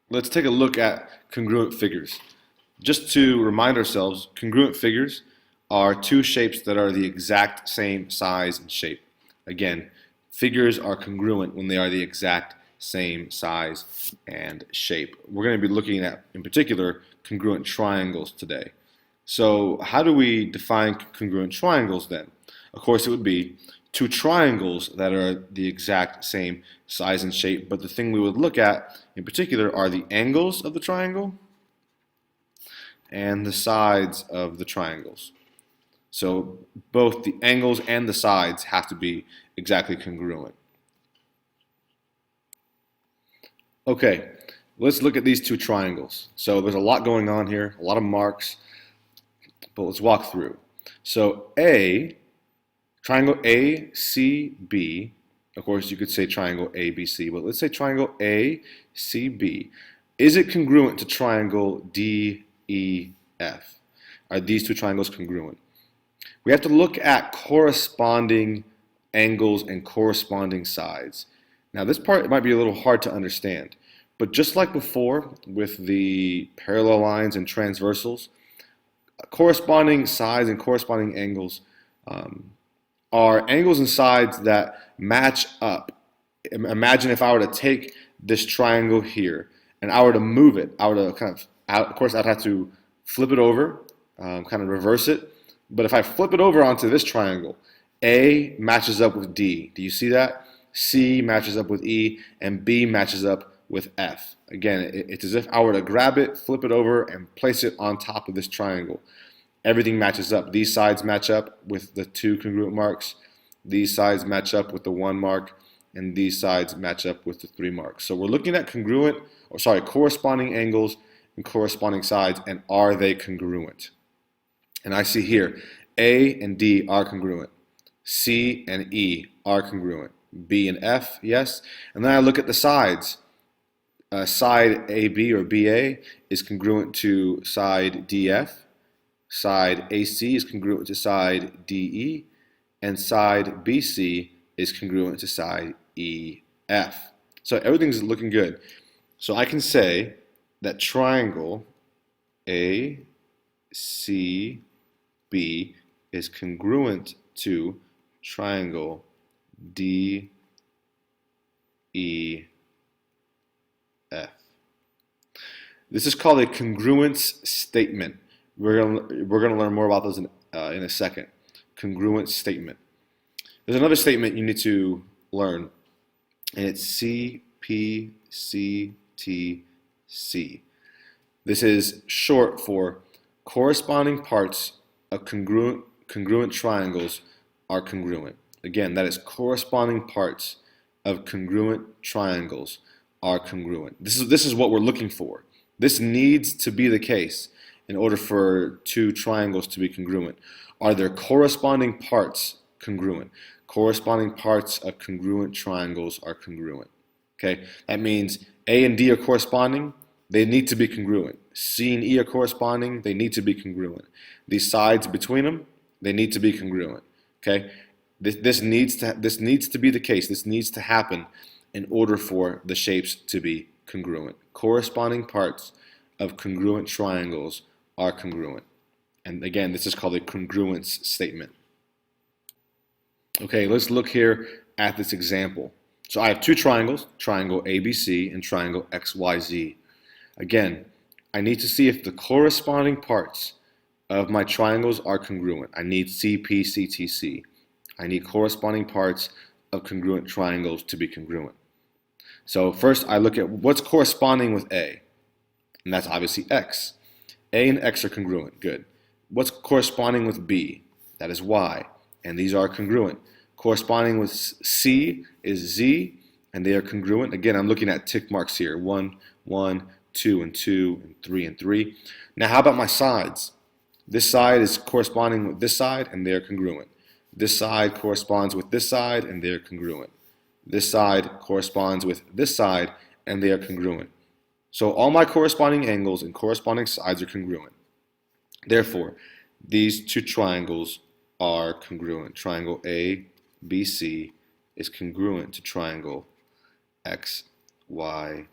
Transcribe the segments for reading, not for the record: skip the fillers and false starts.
let's take a look at congruent figures. Just to remind ourselves, congruent figures are two shapes that are the exact same size and shape. Again, figures are congruent when they are the exact same size and shape. We're going to be looking at, in particular, congruent triangles today. So how do we define congruent triangles then? Of course, it would be two triangles that are the exact same size and shape, but the thing we would look at in particular are the angles of the triangle and the sides of the triangles. So both the angles and the sides have to be exactly congruent. Okay, let's look at these two triangles. So there's a lot going on here, a lot of marks, but let's walk through. So triangle ACB, of course you could say triangle ABC, but let's say triangle ACB. Is it congruent to triangle DEF? Are these two triangles congruent? We have to look at corresponding angles and corresponding sides. Now this part might be a little hard to understand, but just like before with the parallel lines and transversals, corresponding sides and corresponding angles are angles and sides that match up. Imagine if I were to take this triangle here and I were to move it, I were to of course I'd have to flip it over, kind of reverse it. But if I flip it over onto this triangle, A matches up with D. Do you see that? C matches up with E, and B matches up with F. Again, it's as if I were to grab it, flip it over, and place it on top of this triangle. Everything matches up. These sides match up with the two congruent marks. These sides match up with the one mark, and these sides match up with the three marks. So we're looking at corresponding angles and corresponding sides, and are they congruent? And I see here, A and D are congruent. C and E are congruent. B and F, yes. And then I look at the sides. Side AB or BA is congruent to side DF. Side AC is congruent to side DE. And side BC is congruent to side EF. So everything's looking good. So I can say that triangle ACB is congruent to triangle DEF. This is called a congruence statement. We're gonna learn more about those in a second. Congruence statement. There's another statement you need to learn, and it's CPCT. This is short for corresponding parts of congruent triangles are congruent. Again, that is corresponding parts of congruent triangles are congruent. This is what we're looking for. This needs to be the case in order for two triangles to be congruent. Are their corresponding parts congruent? Corresponding parts of congruent triangles are congruent. Okay, that means A and D are corresponding. They need to be congruent. C and E are corresponding. They need to be congruent. These sides between them, they need to be congruent. Okay, this needs to be the case. This needs to happen in order for the shapes to be congruent. Corresponding parts of congruent triangles are congruent. And again, this is called a congruence statement. Okay, let's look here at this example. So I have two triangles, triangle ABC and triangle XYZ. Again, I need to see if the corresponding parts of my triangles are congruent. I need CPCTC. I need corresponding parts of congruent triangles to be congruent. So first I look at what's corresponding with A, and that's obviously X. A and X are congruent, good. What's corresponding with B? That is Y, and these are congruent. Corresponding with C is Z, and they are congruent. Again, I'm looking at tick marks here, 1, 1, 2, and 2, and 3, and 3. Now how about my sides? This side is corresponding with this side, and they are congruent. This side corresponds with this side, and they are congruent. This side corresponds with this side, and they are congruent. So all my corresponding angles and corresponding sides are congruent. Therefore, these two triangles are congruent. Triangle ABC is congruent to triangle XYZ.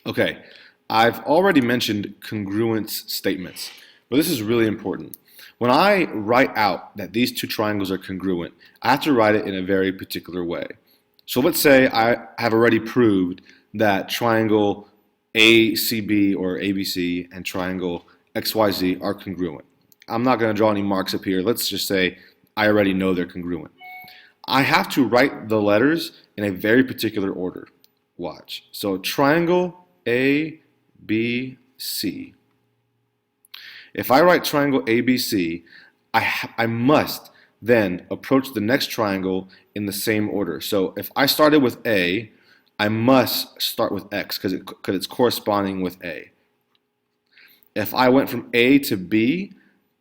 Okay, I've already mentioned congruence statements, but this is really important. When I write out that these two triangles are congruent, I have to write it in a very particular way. So let's say I have already proved that triangle ACB or ABC and triangle XYZ are congruent. I'm not going to draw any marks up here. Let's just say I already know they're congruent. I have to write the letters in a very particular order. Watch. So triangle A, B, C. If I write triangle ABC, I must then approach the next triangle in the same order. So if I started with A, I must start with X because it's corresponding with A. If I went from A to B,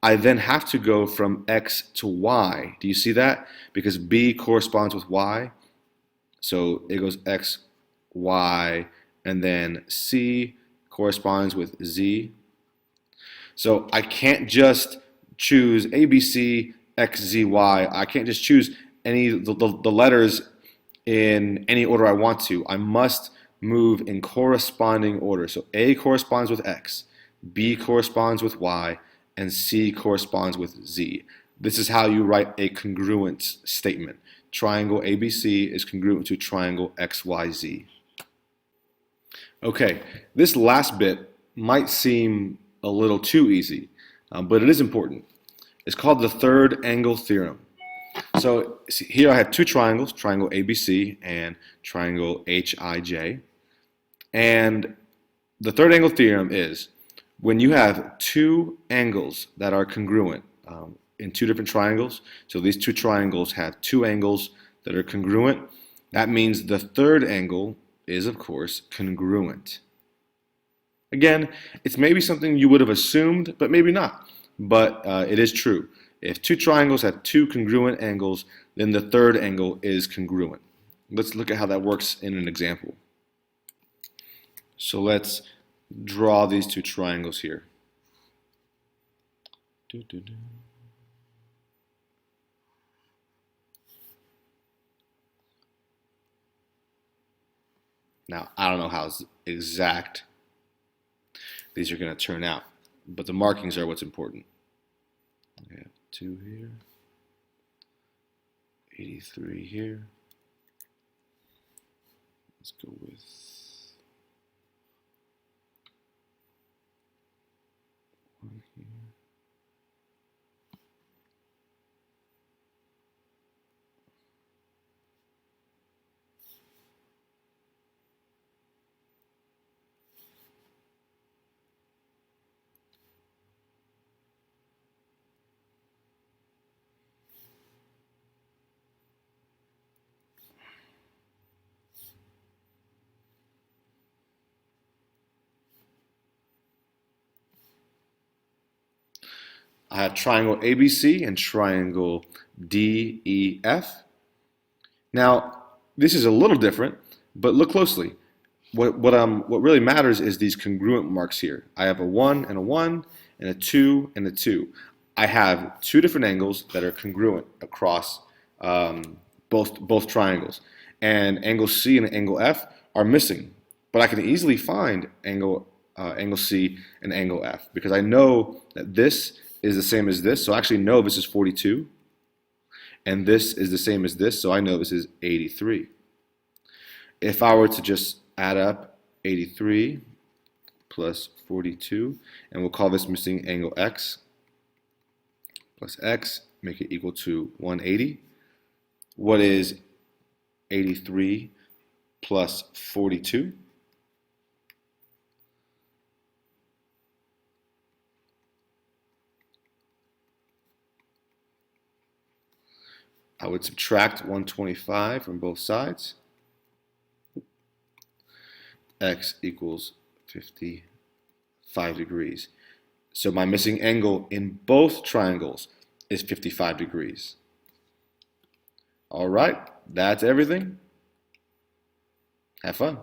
I then have to go from X to Y. Do you see that? Because B corresponds with Y. So it goes X, Y, and then C corresponds with Z. So I can't just choose ABC, X, Z, Y. I can't just choose any the letters in any order I want to. I must move in corresponding order. So A corresponds with X, B corresponds with Y, and C corresponds with Z. This is how you write a congruence statement. Triangle ABC is congruent to triangle XYZ. Okay, this last bit might seem a little too easy, but it is important. It's called the third angle theorem. So here I have two triangles, triangle ABC and triangle HIJ. And the third angle theorem is when you have two angles that are congruent in two different triangles, so these two triangles have two angles that are congruent, that means the third angle is, of course, congruent. Again, it's maybe something you would have assumed, but maybe not. But it is true. If two triangles have two congruent angles, then the third angle is congruent. Let's look at how that works in an example. So let's draw these two triangles here. Now, I don't know how exact these are going to turn out, but the markings are what's important. We have 2 here, 83 here. Let's go with 1 here. I have triangle ABC and triangle DEF. Now, this is a little different, but look closely. What really matters is these congruent marks here. I have a 1 and a 1 and a 2 and a 2. I have two different angles that are congruent across both triangles. And angle C and angle F are missing. But I can easily find angle C and angle F because I know that this is the same as this. So I actually know this is 42. And this is the same as this, so I know this is 83. If I were to just add up 83 plus 42, and we'll call this missing angle X plus X, make it equal to 180. What is 83 plus 42? I would subtract 125 from both sides. X equals 55 degrees. So my missing angle in both triangles is 55 degrees. All right, that's everything. Have fun.